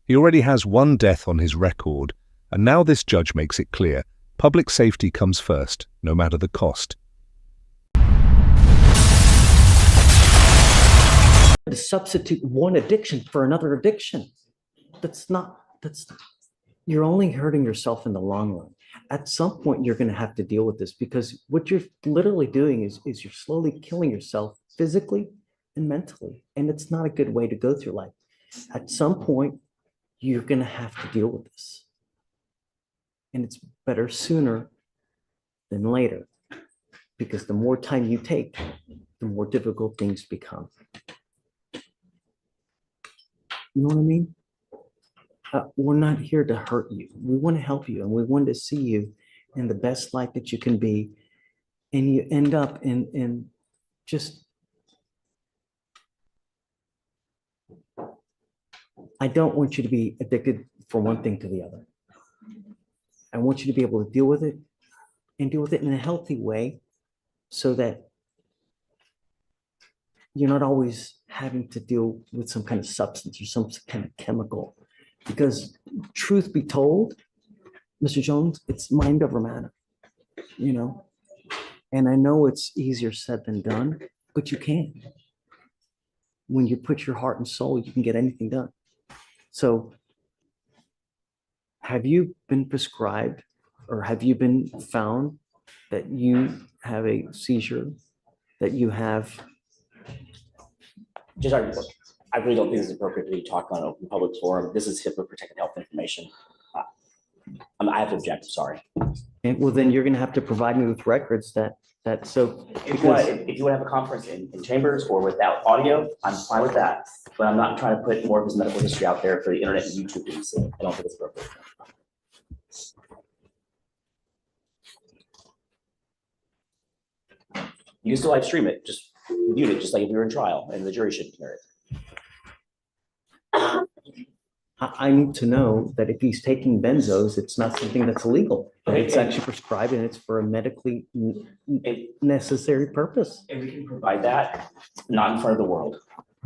He already has one death on his record, and now this judge makes it clear public safety comes first, no matter the cost. To substitute one addiction for another addiction. You're only hurting yourself in the long run. At some point, you're going to have to deal with this, because what you're literally doing is you're slowly killing yourself physically and mentally. And it's not a good way to go through life. At some point, you're going to have to deal with this. And it's better sooner than later, because the more time you take, the more difficult things become. You know what I mean? We're not here to hurt you. We want to help you, and we want to see you in the best light that you can be. And you end up in just, I don't want you to be addicted from one thing to the other. I want you to be able to deal with it, and deal with it in a healthy way, so that you're not always having to deal with some kind of substance or some kind of chemical. Because truth be told, Mr. Jones, it's mind over matter, you know? And I know it's easier said than done, but you can. When you put your heart and soul, you can get anything done. So have you been prescribed, or have you been found that you have a seizure, that you have? Just I really don't think this is appropriate to be talked on a public forum. This is HIPAA protected health information. I have to object, sorry. And well, then you're going to have to provide me with records that so. If you want to have a conference in chambers or without audio, I'm fine with that. But I'm not trying to put more of his medical history out there for the internet and YouTube to see. I don't think it's appropriate. You can still live stream it, just mute it, just like if you were in trial, and the jury should hear it. I need to know that if he's taking benzos, it's not something that's illegal. Okay, It's actually prescribed, and it's for a medically necessary purpose. And we can provide that, not in front of the world.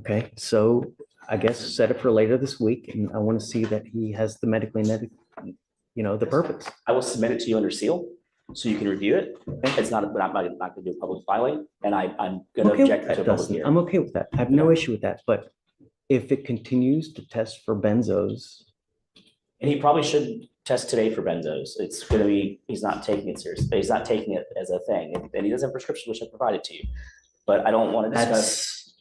Okay, so I guess set it for later this week, and I want to see that he has the the purpose. I will submit it to you under seal, so you can review it. It's not, I'm not going to do a public filing, and I'm going to object to a public hearing. I'm okay with that. I have no issue with that, but if it continues to test for benzos. And he probably should test today for benzos. It's going to be, he's not taking it seriously. He's not taking it as a thing. And he doesn't have a prescription, which I provided to you. But I don't want to discuss.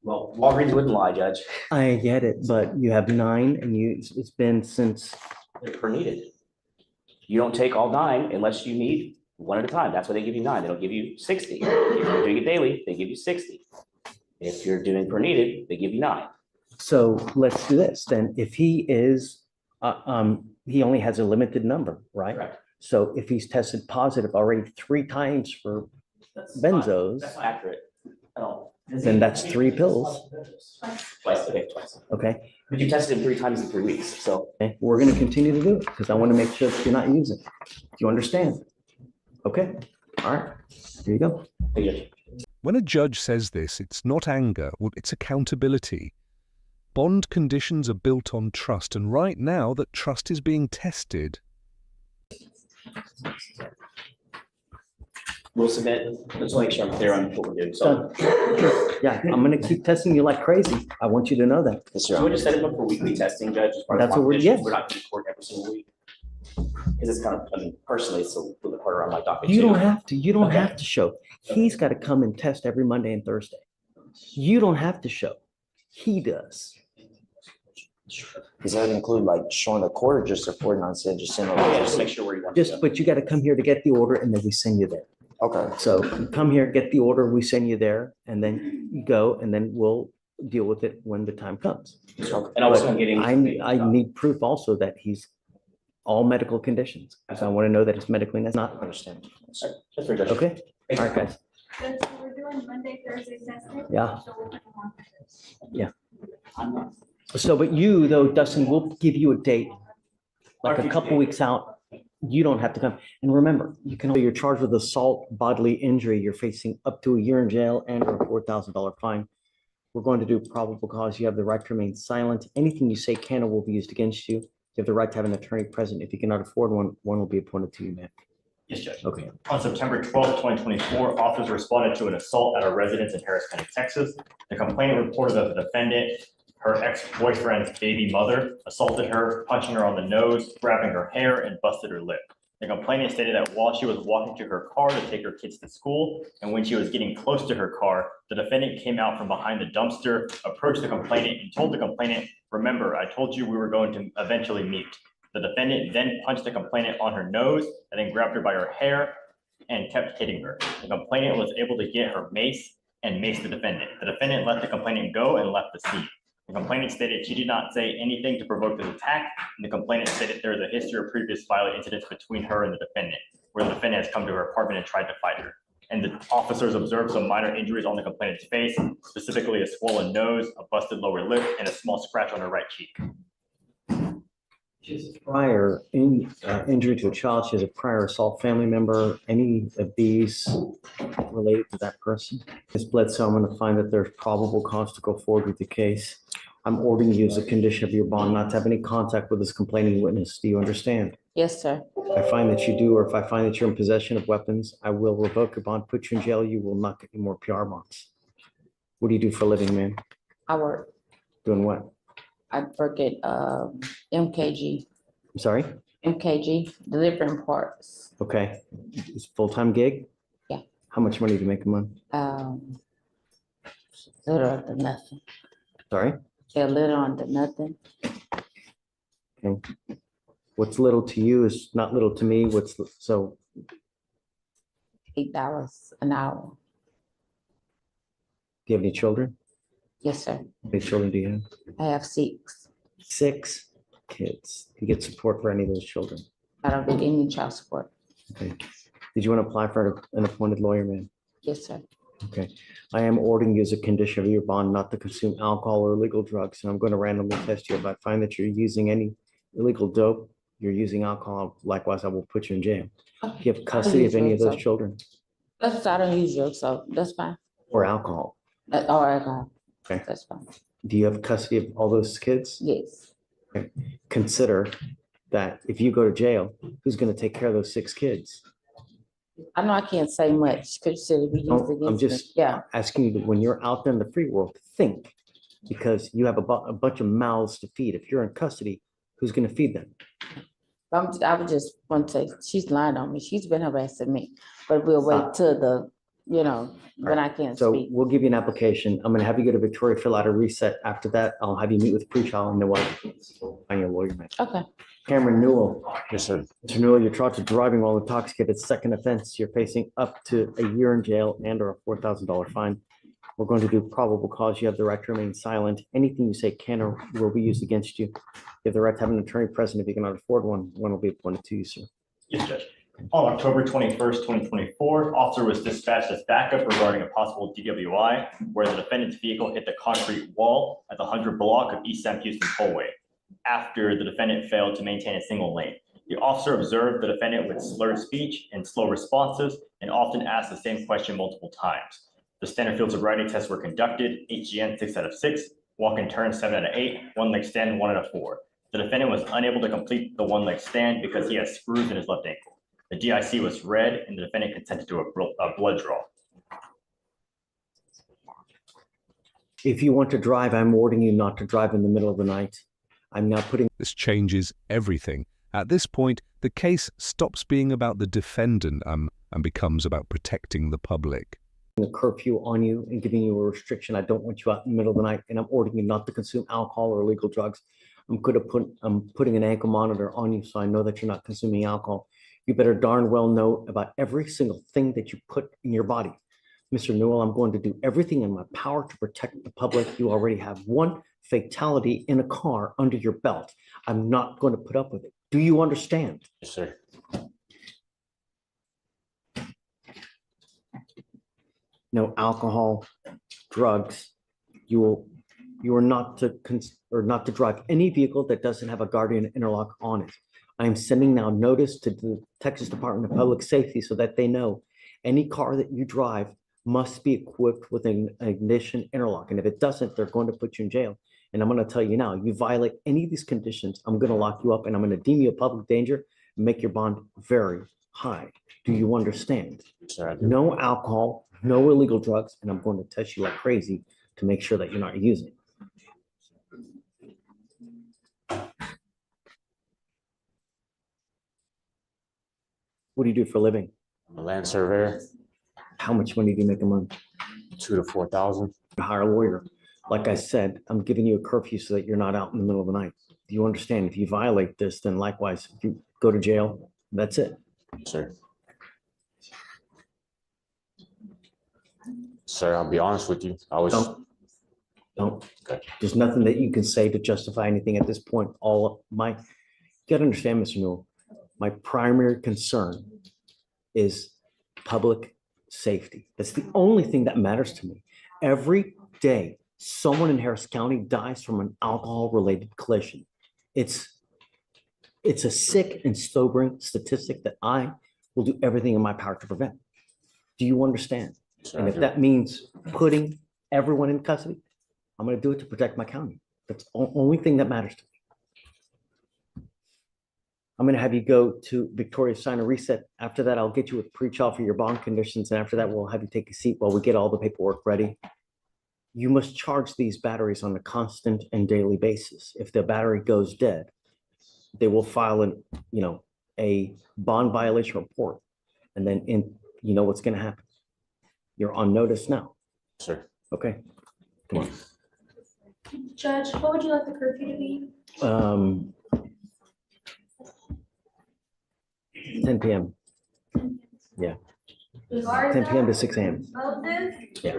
Well, Walgreens wouldn't lie, Judge. I get it, but you have 9, and it's been since. They're per needed. You don't take all 9 unless you need one at a time. That's why they give you 9. They don't give you 60. If you're doing it daily, they give you 60. If you're doing per needed, they give you 9. So let's do this then. If he is, he only has a limited number, right? Correct. So if he's tested positive already 3 times for benzos, That's not accurate at all. then that's 3 pills. Twice. Okay. But you tested him 3 times in 3 weeks. So Okay, we're going to continue to do it because I want to make sure that you're not using it. Do you understand? Okay. All right. Here you go. thank you. When a judge says this, it's not anger, it's accountability. Bond conditions are built on trust, and right now that trust is being tested. We'll submit. Let's make sure I'm clear on what we're doing. So, Yeah, I'm going to keep testing you like crazy. I want you to know that. so we just set him up for weekly testing, Judge. As part of That's what we're- competitions. yes. We're not going to court every single week. Because it's kind of, I mean, personally, it's a little bit harder on my docket. You too. don't have to. You don't Okay. have to show. He's got to come and test every Monday and Thursday. You don't have to show. He does. Does that include like showing the court, or just reporting on said, just saying? Yeah, just make sure where you want to Just, go. but you got to come here to get the order, and then we send you there. Okay. So you come here, get the order, we send you there, and then you go, and then we'll deal with it when the time comes. And also I'm getting. I need proof also that he's all medical conditions, because I want to know that it's medically necessary. Not Understand. That's fair, Judge. okay. Thank All you. right, guys. So we're doing Monday, Thursday, Saturday? Yeah. So we'll put them on for this. I'm not- So, but you though, Dustin, we'll give you a date, like a couple weeks out. You don't have to come. And remember, you're charged with assault, bodily injury. You're facing up to a year in jail and or $4,000 fine. We're going to do probable cause. You have the right to remain silent. Anything you say can or will be used against you. You have the right to have an attorney present. If you cannot afford one, one will be appointed to you, ma'am. Yes, Judge. Okay. On September 12th, 2024, officers responded to an assault at a residence in Harris County, Texas. The complainant reported that the defendant, her ex-boyfriend's baby mother, assaulted her, punching her on the nose, grabbing her hair, and busted her lip. The complainant stated that while she was walking to her car to take her kids to school, and when she was getting close to her car, the defendant came out from behind the dumpster, approached the complainant, and told the complainant, "Remember, I told you we were going to eventually meet." The defendant then punched the complainant on her nose and then grabbed her by her hair and kept hitting her. The complainant was able to get her mace and mace the defendant. The defendant let the complainant go and left the scene. The complainant stated she did not say anything to provoke this attack, and the complainant stated there is a history of previous violent incidents between her and the defendant, where the defendant has come to her apartment and tried to fight her. And the officers observed some minor injuries on the complainant's face, specifically a swollen nose, a busted lower lip, and a small scratch on her right cheek. She has a prior injury to a child. She has a prior assault family member. Any of these related to that person? Ms. Bledsoe, I'm going to find that there's probable cause to go forward with the case. I'm ordering you as a condition of your bond not to have any contact with this complaining witness. Do you understand? Yes, sir. If I find that you do, or if I find that you're in possession of weapons, I will revoke your bond, put you in jail. You will not get any more PR bonds. What do you do for a living, man? I work, Doing what? I work at MKG, I'm sorry? delivering parts. Okay. It's a full-time gig? Yeah. How much money do you make a month? Little under nothing. Sorry? A little under nothing. Okay. What's little to you is not little to me. So $8 an hour. do you have any children? Yes, sir. How many children do you have? I have 6. 6 kids. Do you get support for any of those children? I don't get any child support. Okay. Did you want to apply for an appointed lawyer, man? Yes, sir. Okay. I am ordering you as a condition of your bond not to consume alcohol or illegal drugs. And I'm going to randomly test you. If I find that you're using any illegal dope, you're using alcohol, likewise, I will put you in jail. Do you have custody of any of those children I don't use drugs, so that's fine. or alcohol? Or alcohol. Okay. That's fine. Do you have custody of all those kids? Yes. Consider that if you go to jail, who's going to take care of those 6 kids? I know I can't say much because you said we No, used I'm against me. just Yeah. asking you, when you're out there in the free world, think, because you have a bunch of mouths to feed. If you're in custody, who's going to feed them? I would just want to say, she's lying on me. She's been harassing me, but we'll wait till the, when I can't So speak. we'll give you an application. I'm going to have you go to Victoria, fill out a reset. After that, I'll have you meet with pretrial and then we'll find your lawyer, man. Okay. Cameron Newell. Yes, sir. Mr. Newell, you're charged with driving while intoxicated. Second offense, you're facing up to a year in jail and or a $4,000 fine. We're going to do probable cause. You have the right to remain silent. Anything you say can or will be used against you. You have the right to have an attorney present. If you cannot afford one, one will be appointed to you, sir. Yes, Judge. On October 21st, 2024, officer was dispatched as backup regarding a possible DWI where the defendant's vehicle hit the concrete wall at the 100 block of East Sam Houston Tollway after the defendant failed to maintain a single lane. The officer observed the defendant with slurred speech and slow responses and often asked the same question multiple times. The standard field sobriety tests were conducted, HGN 6 out of 6, walk and turn 7 out of 8, one leg stand 1 out of 4. The defendant was unable to complete the one leg stand because he has screws in his left ankle. The DIC was read and the defendant consented to a blood draw. If you want to drive, I'm ordering you not to drive in the middle of the night. I'm now putting This changes everything. At this point, the case stops being about the defendant and becomes about protecting the public. a curfew on you and giving you a restriction. I don't want you out in the middle of the night, and I'm ordering you not to consume alcohol or illegal drugs. I'm putting an ankle monitor on you so I know that you're not consuming alcohol. You better darn well know about every single thing that you put in your body. Mr. Newell, I'm going to do everything in my power to protect the public. You already have one fatality in a car under your belt. I'm not going to put up with it. Do you understand? Yes, sir. No alcohol, drugs. You are not to drive any vehicle that doesn't have a guardian interlock on it. I am sending now notice to the Texas Department of Public Safety so that they know any car that you drive must be equipped with an ignition interlock. And if it doesn't, they're going to put you in jail. And I'm going to tell you now, you violate any of these conditions, I'm going to lock you up and I'm going to deem you a public danger and make your bond very high. Do you understand? Sir, I do. No alcohol, no illegal drugs, and I'm going to test you like crazy to make sure that you're not using. What do you do for a living? I'm a land surveyor, How much money do you make a month? 2,000 to 4,000. Hire a lawyer. Like I said, I'm giving you a curfew so that you're not out in the middle of the night. Do you understand? If you violate this, then likewise, if you go to jail, that's it. Sir. Sir, I'll be honest with you. I was, Don't. Okay. There's nothing that you can say to justify anything at this point. You gotta understand, Mr. Newell, my primary concern is public safety. That's the only thing that matters to me. Every day, someone in Harris County dies from an alcohol-related collision. It's a sick and sobering statistic that I will do everything in my power to prevent. Do you understand? sir, And I if do. that means putting everyone in custody, I'm going to do it to protect my county. That's the only thing that matters to me. I'm going to have you go to Victoria, sign a reset. After that, I'll get you a pre-trial for your bond conditions. And after that, we'll have you take a seat while we get all the paperwork ready. You must charge these batteries on a constant and daily basis. If the battery goes dead, they will file a bond violation report. And then you know what's going to happen. You're on notice now. Sir, Okay. Come on. Judge, what would you like the curfew to be? 10 p.m. Yeah. 10 p.m. to 6 a.m. Moses? Yeah.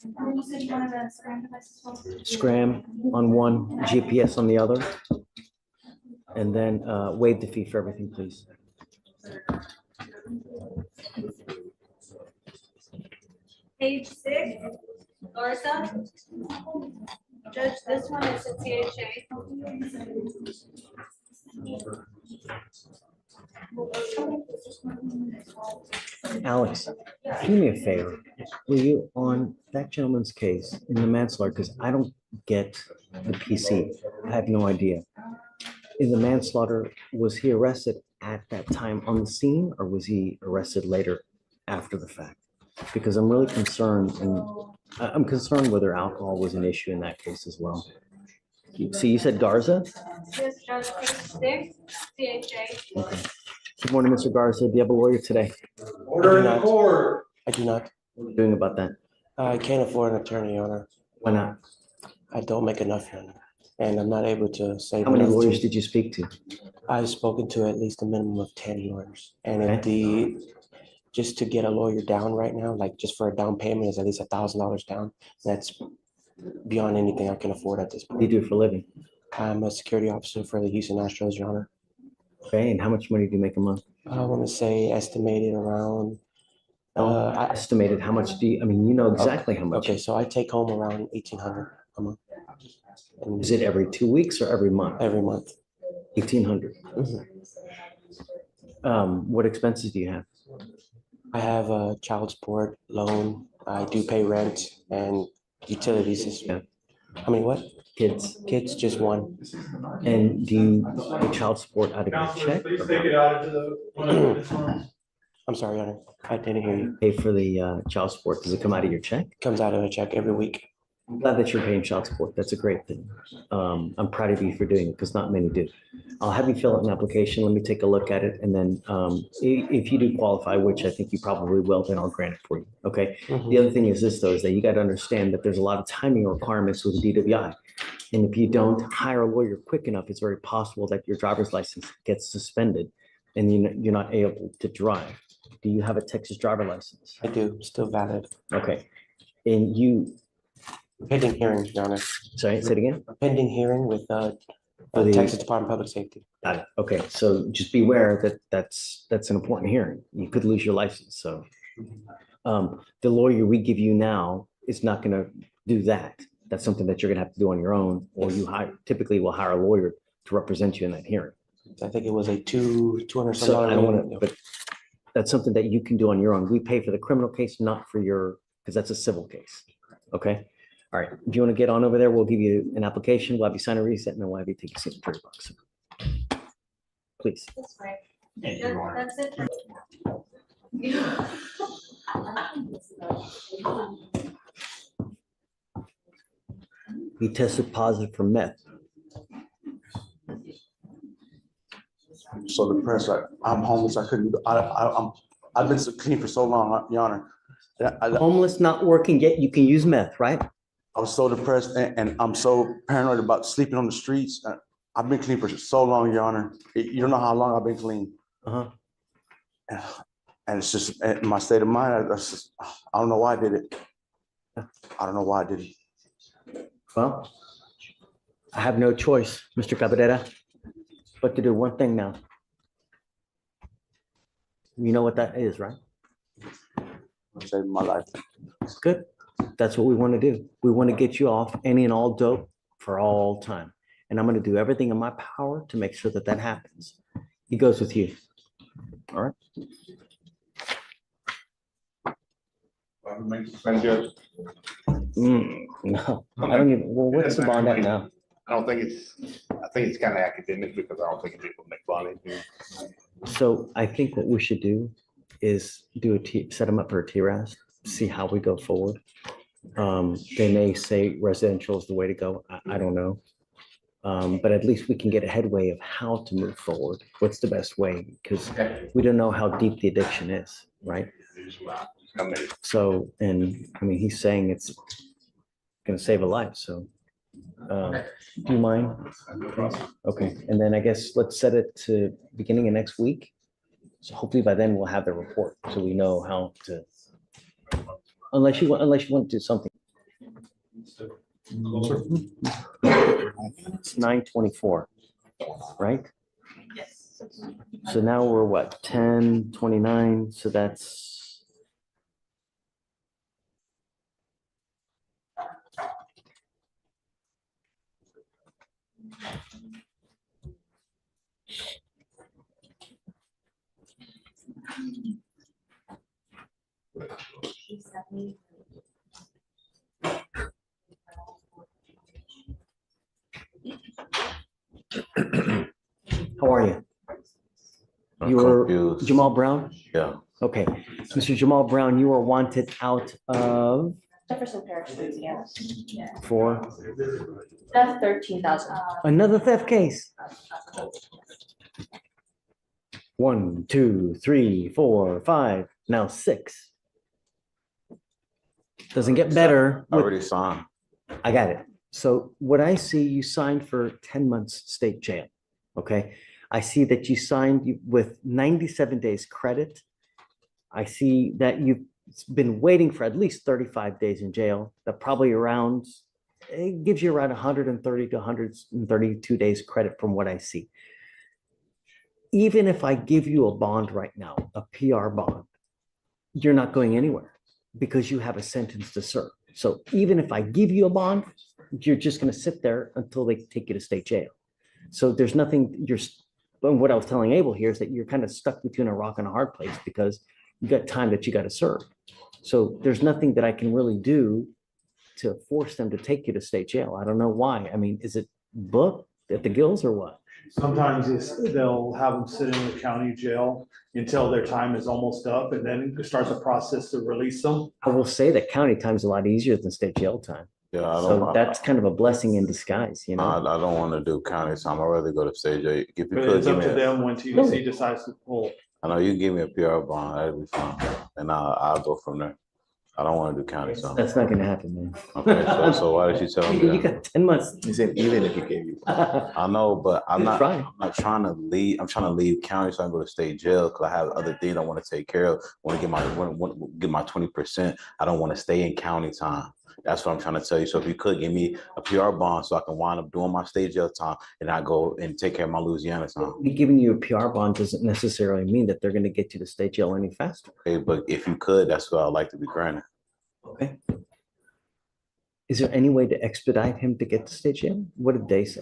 And then you said you wanted a scram device as well? Scram on one, GPS on the other. And then waive the fee for everything, please. Page 6, Garza. Judge, this one is a THA. Alex, do me a favor. Will you, on that gentleman's case in the manslaughter, because I don't get the PC. I have no idea. In the manslaughter, was he arrested at that time on the scene or was he arrested later after the fact? Because I'm really concerned, and I'm concerned whether alcohol was an issue in that case as well. So you said Garza? Yes, Judge, page 6, THA. Okay. Good morning, Mr. Garza. Do you have a lawyer today? Order in the court. I do not. What are you doing about that? I can't afford an attorney, Your Honor. Why not? I don't make enough, Your Honor. And I'm not able to save. How many enough lawyers to- did you speak to? I've spoken to at least a minimum of 10 lawyers. And if Okay. just to get a lawyer down right now, like just for a down payment is at least $1,000 down. That's beyond anything I can afford at this What do you point. do for a living? I'm a security officer for the Houston Astros, Your Honor. Okay, and how much money do you make a month? I want to say estimated around, Estimated, how much do you, I mean, you know exactly how much. okay, so I take home around 1,800 a month. And Is it every 2 weeks or every month? every month. 1,800. Mhm. What expenses do you have? I have a child support loan. I do pay rent and utilities. Yeah. How many what? Kids? Kids, just one. And do you pay child support out of your check? Please or take it out into the. I'm sorry, Your Honor. I didn't hear you. Pay for the child support? Does it come out of your check? Comes out of a check every week. I'm glad that you're paying child support. That's a great thing. I'm proud of you for doing it because not many do. I'll have you fill out an application. Let me take a look at it. And then if you do qualify, which I think you probably will, then I'll grant it for you. Okay. Mhm. The other thing is this, though, is that you got to understand that there's a lot of timing requirements with the DWI. And if you don't hire a lawyer quick enough, it's very possible that your driver's license gets suspended and you're not able to drive. Do you have a Texas driver license? I do, still valid. Okay. And you, Pending hearing, Your Honor. sorry, say it again? Pending hearing with For the- Texas Department of Public Safety. Got it. Okay, so just beware that that's an important hearing. You could lose your license, so. The lawyer we give you now is not gonna do that. That's something that you're gonna have to do on your own, or you typically will hire a lawyer to represent you in that hearing. I think it was a $200 some So I don't dollar. wanna, but That's something that you can do on your own. We pay for the criminal case, not for your, because that's a civil case. Okay? All right. If you want to get on over there, we'll give you an application. We'll have you sign a reset, and then we'll have you take your $30. Please. That's right. Thank you, Your Honor. That's it. He tested positive for meth. I'm so depressed. I'm homeless. I couldn't. I've been so clean for so long, Your Honor. Homeless, not working yet, you can use meth, right? I was so depressed and I'm so paranoid about sleeping on the streets. I've been clean for so long, Your Honor. You don't know how long I've been clean. Uh-huh. And it's just my state of mind. I don't know why I did it. I don't know why I did it. Well, I have no choice, Mr. Cabrera, but to do one thing now. You know what that is, right? Saved my life. Good. That's what we want to do. We want to get you off any and all dope for all time. And I'm going to do everything in my power to make sure that that happens. He goes with you. All right. No, I don't even, well, what's the bond at now? I don't think I think it's kind of academic because I don't think people make money. So I think what we should do is set them up for a TRAS, see how we go forward. They may say residential is the way to go. I don't know. But at least we can get a headway of how to move forward. What's the best way? Because we don't know how deep the addiction is, right? So, and I mean, he's saying it's going to save a life. So, do you mind? Okay. And then I guess let's set it to beginning of next week. So hopefully by then we'll have the report so we know how to, unless you want to do something. It's 9:24, right? Yes. So now we're what, 10:29, so that's how are you? You were Jamal Brown? Yeah. Okay, Mr. Jamal Brown, you are wanted out of Jefferson Parish, Louisiana. for That's 13,000. another theft case. 1, 2, 3, 4, 5, now 6. Doesn't get better. I already signed. I got it. So what I see, you signed for 10 months state jail. Okay. I see that you signed with 97 days credit. I see that you've been waiting for at least 35 days in jail. That probably around, it gives you around 130 to 132 days credit from what I see. Even if I give you a bond right now, a PR bond, you're not going anywhere because you have a sentence to serve. So even if I give you a bond, you're just going to sit there until they take you to state jail. So there's nothing, what I was telling Abel here is that you're kind of stuck between a rock and a hard place because you got time that you got to serve. So there's nothing that I can really do to force them to take you to state jail. I don't know why. I mean, is it booked at the gills or what? Sometimes they'll have them sit in the county jail until their time is almost up and then it starts a process to release them. I will say that county time is a lot easier than state jail time. Yeah, I So don't. that's kind of a blessing in disguise, you know? I don't want to do county time. I'd rather go to stage 8. If you But could it's give up me, to them when TDC decides to pull. I know you can give me a PR bond. That'd be fine, and I'll go from there. I don't want to do county time. That's not gonna happen, man. Okay, so why did you tell me You that? got 10 months. He said even if you gave you. I know, but I'm not. Try. I'm not trying to leave. I'm trying to leave county so I can go to state jail because I have other things I want to take care of. Want to get my 20%. I don't want to stay in county time. That's what I'm trying to tell you. So if you could give me a PR bond so I can wind up doing my state jail time and I go and take care of my Louisiana time. Me giving you a PR bond doesn't necessarily mean that they're gonna get you to state jail any faster. Okay, but if you could, that's what I'd like to be granted. Okay. Is there any way to expedite him to get to state jail? What did they say?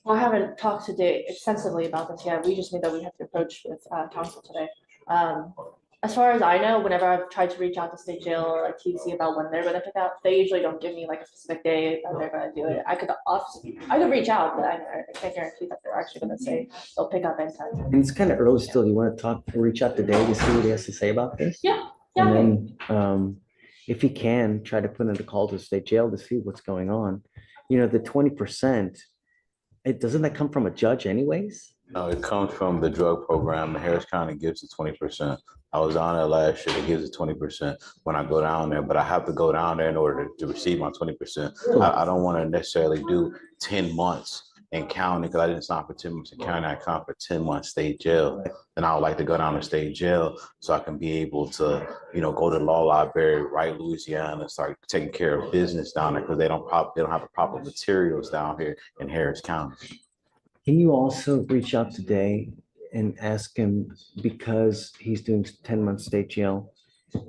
Well, I haven't talked today extensively about this yet. We just knew that we have to approach with council today. As far as I know, whenever I've tried to reach out to state jail or like TC about when they're gonna pick out, they usually don't give me like a specific day that they're gonna do it. I could reach out, but I can't guarantee that they're actually gonna say they'll pick up anytime. And it's kind of early still. You want to reach out to Dave to see what he has to say about this? Yeah. And then, if he can, try to put in a call to state jail to see what's going on. You know, the 20%, doesn't that come from a judge anyways? No, it comes from the drug program. The Harris County gives it 20%. I was on there last year. It gives it 20% when I go down there, but I have to go down there in order to receive my 20%. I don't want to necessarily do 10 months in county because I didn't sign for 10 months in county. I signed for 10 months state jail. And I would like to go down to state jail so I can be able to, go to the law library, write Louisiana, start taking care of business down there because they don't have the proper materials down here in Harris County. Can you also reach out today and ask him, because he's doing 10 months state jail,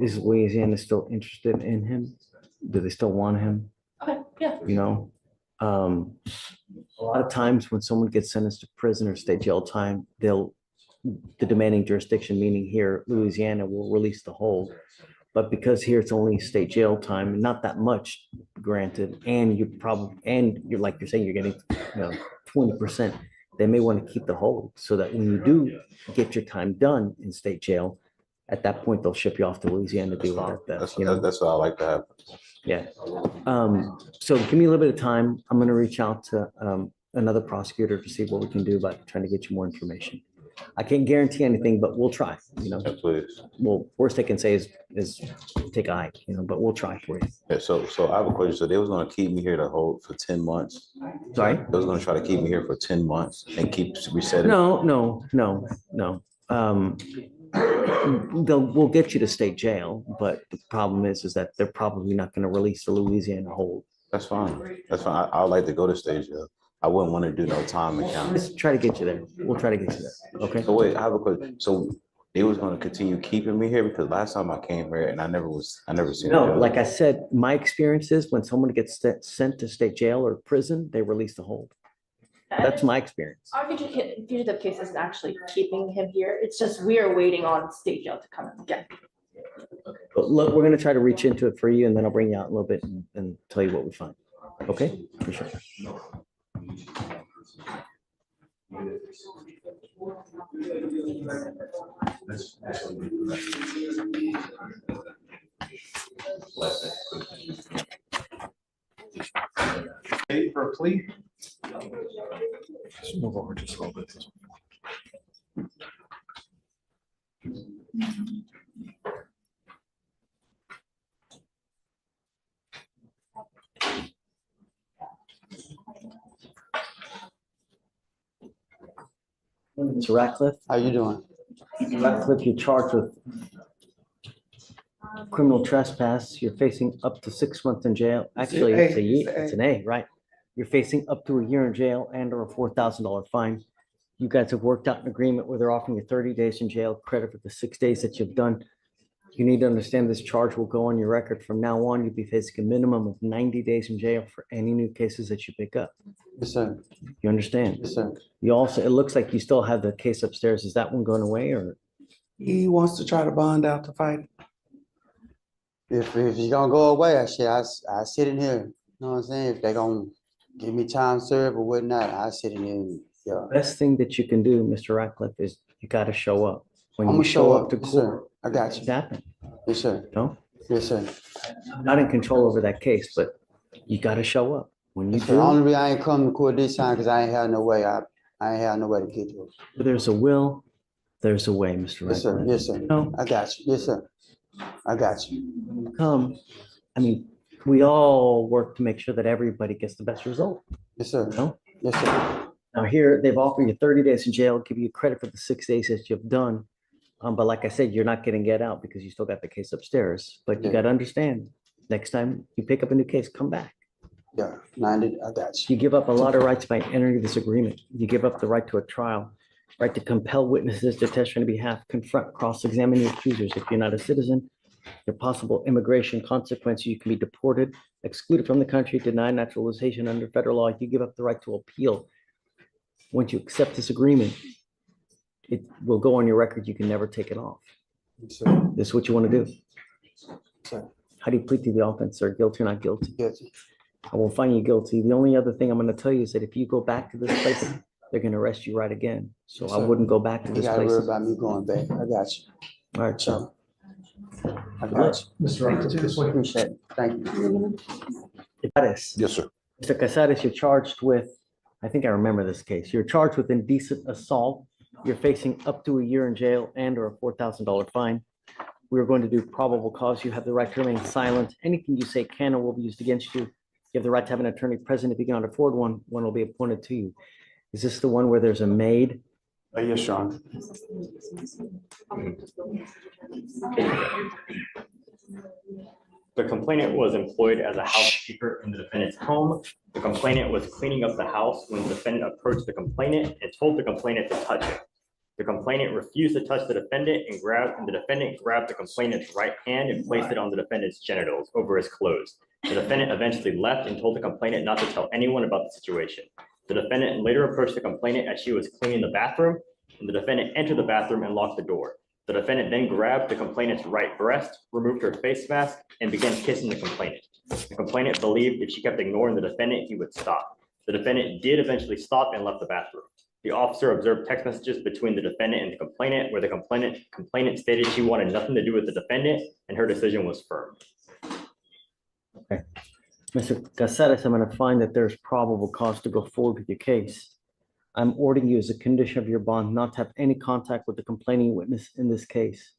is Louisiana still interested in him? Do they still want him? Okay, yeah. A lot of times when someone gets sentenced to prison or state jail time, the demanding jurisdiction, meaning here, Louisiana, will release the hold. But because here it's only state jail time, not that much granted, and you're like you're saying, you're getting 20%, they may want to keep the hold so that when you do get your time done in state jail, at that point they'll ship you off to Louisiana to do that. That's what I like to have. Yeah. So give me a little bit of time. I'm going to reach out to another prosecutor to see what we can do about trying to get you more information. I can't guarantee anything, but we'll try. Yeah, please. Well, worst they can say is take a hike, but we'll try for you. Yeah, so I have a question. So they was going to keep me here to hold for 10 months. Sorry? They was going to try to keep me here for 10 months and keep resetting. No. We'll get you to state jail, but the problem is that they're probably not going to release the Louisiana hold. That's fine. I would like to go to state jail. I wouldn't want to do no time in county. Let's try to get you there. We'll try to get you there. Okay. So wait, I have a question. So they was going to continue keeping me here because last time I came here and I never seen. No, like I said, my experience is when someone gets sent to state jail or prison, they release the hold. That's my experience. Our fugitive case isn't actually keeping him here. It's just we are waiting on state jail to come again. But look, we're going to try to reach into it for you, and then I'll bring you out a little bit and tell you what we find. Okay? For sure. For a plea? Just move over just a little bit. Mr. Ratcliffe, How you doing? Ratcliffe, you're charged with criminal trespass. You're facing up to 6 months in jail. Actually, it's a year. It's an A, right? You're facing up to a year in jail and or a $4,000 fine. You guys have worked out an agreement where they're offering you 30 days in jail, credit for the 6 days that you've done. You need to understand this charge will go on your record. From now on, you'll be facing a minimum of 90 days in jail for any new cases that you pick up. Yes, sir. You understand? Yes, sir. You also, it looks like you still have the case upstairs. Is that one going away or? He wants to try to bond out the fight. If he's gonna go away, I sit in here. You know what I'm saying? If they're gonna give me time served or whatnot, I sit in here and, yeah. Best thing that you can do, Mr. Ratcliffe, is you got to show up. When I'm you gonna show up to yes, sir. court, I got you. it's happened. Yes, sir. No, Yes, sir. I'm not in control over that case, but you got to show up. When you Yes, sir. The only do, reason I ain't come to court this time because I ain't had no way. I ain't had no way to get to it. where there's a will, there's a way, Mr. Yes, sir. Ratcliffe. Yes, sir. No. I got you. Yes, sir. I got you. Come, I mean, we all work to make sure that everybody gets the best result. Yes, sir. No? Yes, sir. Now here, they've offered you 30 days in jail, give you credit for the 6 days that you've done. But like I said, you're not getting get out because you still got the case upstairs. But you Yeah. got to understand, next time you pick up a new case, come back. Yeah, 90. I got you. You give up a lot of rights by entering this agreement. You give up the right to a trial, right to compel witnesses to testify on your behalf, confront, cross-examine your accusers. If you're not a citizen, there are possible immigration consequences. You can be deported, excluded from the country, denied naturalization under federal law. You give up the right to appeal. Once you accept this agreement, it will go on your record. You can never take it off. So, This is what you want to do. so, How do you plead to the offense, sir? Guilty or not guilty? guilty. I will find you guilty. The only other thing I'm going to tell you is that if you go back to this place, they're going to arrest you right again. So I Sir, wouldn't go back to You this gotta worry place. about me going back. I got you. All right, sir. So, I got you. Mr. Rocco, this way. Appreciate it. Thank you. Casares. Yes, sir. Mr. Casares, you're charged with, I think I remember this case. You're charged with indecent assault. You're facing up to a year in jail and or a $4,000 fine. We're going to do probable cause. You have the right to remain silent. Anything you say can or will be used against you. You have the right to have an attorney present. If you cannot afford one, one will be appointed to you. Is this the one where there's a maid? Yes, Your Honor. The complainant was employed as a housekeeper in the defendant's home. The complainant was cleaning up the house when the defendant approached the complainant and told the complainant to touch it. The complainant refused to touch the defendant and the defendant grabbed the complainant's right hand and placed it on the defendant's genitals over his clothes. The defendant eventually left and told the complainant not to tell anyone about the situation. The defendant later approached the complainant as she was cleaning the bathroom, and the defendant entered the bathroom and locked the door. The defendant then grabbed the complainant's right breast, removed her face mask, and began kissing the complainant. The complainant believed if she kept ignoring the defendant, he would stop. The defendant did eventually stop and left the bathroom. The officer observed text messages between the defendant and the complainant, where the complainant stated she wanted nothing to do with the defendant, and her decision was firm. Okay. Mr. Casares, I'm going to find that there's probable cause to go forward with your case. I'm ordering you as a condition of your bond not to have any contact with the complaining witness in this case.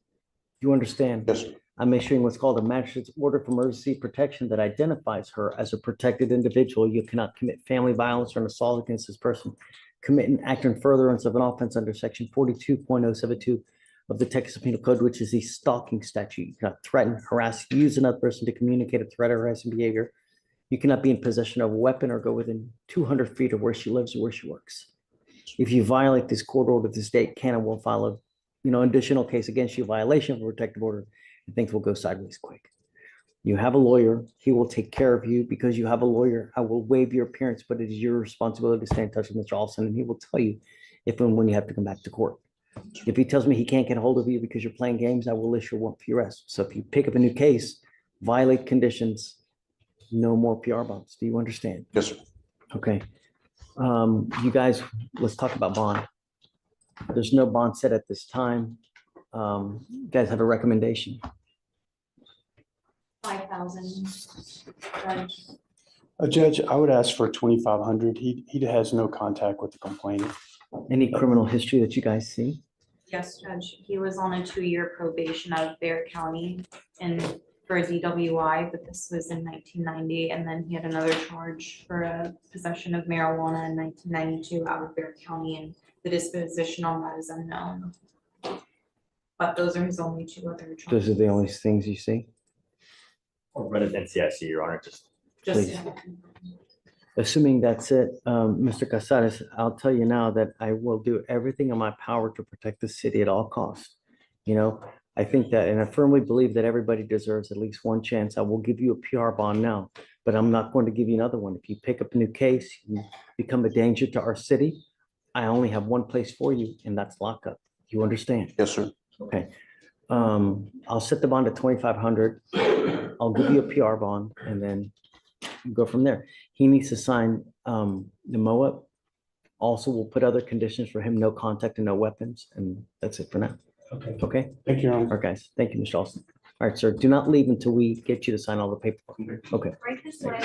Do you understand? Yes, sir. I'm issuing what's called a magistrate's order for emergency protection that identifies her as a protected individual. You cannot commit family violence or an assault against this person, commit an act in furtherance of an offense under section 42.072 of the Texas Penal Code, which is the stalking statute. You cannot threaten, harass, use another person to communicate a threat or harassing behavior. You cannot be in possession of a weapon or go within 200 feet of where she lives or where she works. If you violate this court order, the state can and will file a, additional case against you, violation of a protective order, and things will go sideways quick. You have a lawyer. He will take care of you because you have a lawyer. I will waive your appearance, but it is your responsibility to stay in touch with Mr. Olson, and he will tell you if and when you have to come back to court. If he tells me he can't get a hold of you because you're playing games, I will issue a warrant for your arrest. So if you pick up a new case, violate conditions, no more PR bonds. Do you understand? Yes, sir. Okay. You guys, let's talk about bond. There's no bond set at this time. You guys have a recommendation? 5,000. Judge, I would ask for 2,500. He has no contact with the complainant. Any criminal history that you guys see? Yes, Judge. He was on a 2-year probation out of Bexar County and for a DWI, but this was in 1990. And then he had another charge for a possession of marijuana in 1992 out of Bexar County, and the disposition on that is unknown. But those are his only 2 other charges. Those are the only things you see? Or read it NCIC, Your Honor, just. Please. Assuming that's it, Mr. Casares, I'll tell you now that I will do everything in my power to protect the city at all costs. I think that, and I firmly believe that everybody deserves at least one chance. I will give you a PR bond now, but I'm not going to give you another one. If you pick up a new case, you become a danger to our city, I only have one place for you, and that's lockup. You understand? Yes, sir. Okay. I'll set the bond at 2,500. I'll give you a PR bond and then go from there. He needs to sign the MOA. Also, we'll put other conditions for him, no contact and no weapons, and that's it for now. Okay. Okay? Thank you, Your All Honor. right, guys. Thank you, Mr. Olson. All right, sir. Do not leave until we get you to sign all the paperwork. Okay. Right this way.